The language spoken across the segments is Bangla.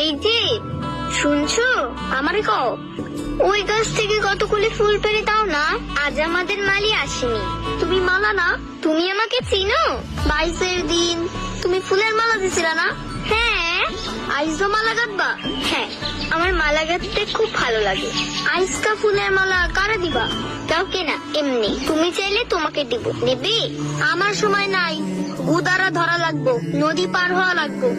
এই যে শুনছো, আমারে কও ওই গাছ থেকে কতগুলি ফুল পেড়ে দাও না, আজ আমাদের মালি আসেনি। তুমি মালা না, তুমি আমাকে চিনো? 22-এর দিন তুমি ফুলের মালা দিছিলা না? হ্যাঁ। আইজও মালা গাঁথবা? হ্যাঁ, আমার মালা গাঁথতে খুব ভালো লাগে। আইসকা ফুলের মালা কারে দিবা? কাউকে না, এমনি। তুমি চাইলে তোমাকে দিব। নেবে? আমার সময় নাই, গুদারা ধরা লাগবো, নদী পার হওয়া লাগবো।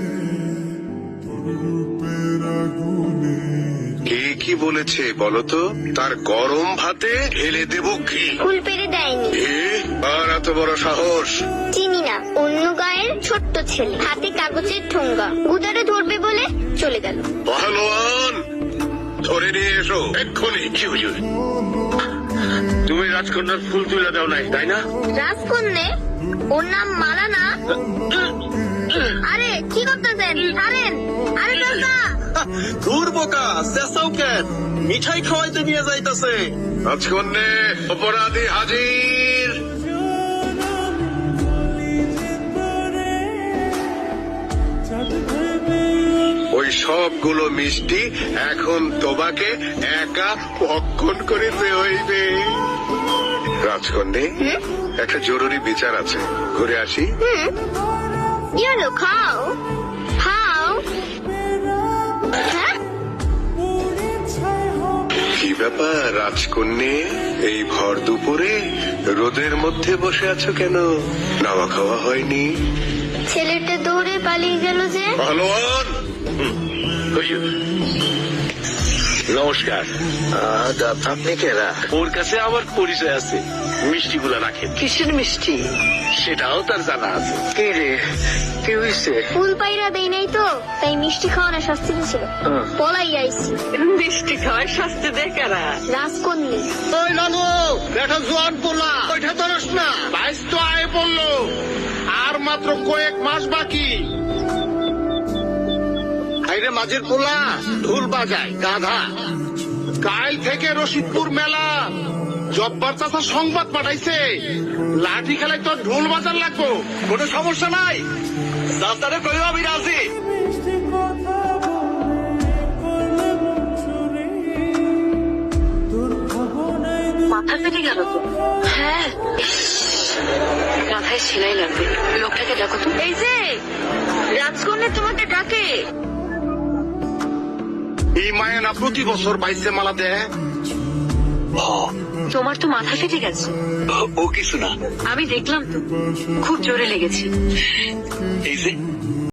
কে কি বলেছে বলতো? তার গরম ভাতে ঢেলে দেব ঘি। ফুল পেড়ে দেয়নি। আর এত বড় সাহস! চিনি না, অন্য গায়ের ছোট্ট ছেলে, হাতে কাগজের ঠোঙ্গা, গুদারে ধরবে বলে চলে গেল। পাহলোয়ান, ধরে নিয়ে এসো এক্ষুনি। কি হুজুর, তুমি রাজকন্যার ফুল তুলে দাও নাই, তাই না? রাজকন্যে? ওর নাম মালা না? আরে কি করতেছেন? ছাড়েন। আরে চাচা, দূর বোকা, চেঁচাও কেন? মিঠাই খাওয়াইতে নিয়ে যাইতাছে। রাজকন্যে, অপরাধী হাজির। ওই সবগুলো মিষ্টি এখন তোমাকে একা ভক্ষণ করিতে হইবে। রাজকন্যে, একটা জরুরি বিচার আছে, ঘুরে আসি। কি হলো? খাও খাও। হ্যাঁ, কি ব্যাপার রাজকন্যে, এই ভর দুপুরে রোদের মধ্যে বসে আছো কেন? নাওয়া খাওয়া হয়নি? ছেলেটা দৌড়ে পালিয়ে গেল যে। পাহলোয়ান, হুজুর নমস্কার। আপনি কেরা? ওর কাছে আমার পরিচয় আছে, মিষ্টিগুলা রাখেন। কিসের মিষ্টি? সেটাও তার জানা আছে। কে রে? কি হয়েছে? ফুল পাইরা দেই নাই তো, তাই মিষ্টি খাওয়ানোর শাস্তি দিয়েছিল। পলাই আইছি। মিষ্টি খাওয়ার শাস্তি দেয় কারা? রাজকন্যা। ওই লালু, একটা জোয়ান পোলা, ওইটা ধরস না। 22 তো আয় পড়লো, আর মাত্র কয়েক মাস বাকি। আইরে মাঝের পোলা ঢোল বাজায় গাধা। কাল থেকে রশিদপুর মেলা, জব্বার চাচা সংবাদ পাঠাইছে, লাঠি খেলায় তোর ঢোল বাজার লাগবো। কোনো সমস্যা নাই, চাচারে কইও আমি রাজি। মাথা ফেটে গেল তো। হ্যাঁ, মাথায় সেলাই লাগবে। লোকটাকে ডাকো তো। এই যে রাজকন্যা তোমাকে ডাকে। এই মায়ানা প্রতি বছর পাইছে মালা দেয়। তোমার তো মাথা ফেটে গেছে। ও কিছু না, আমি দেখলাম তো, খুব জোরে লেগেছে। এই যে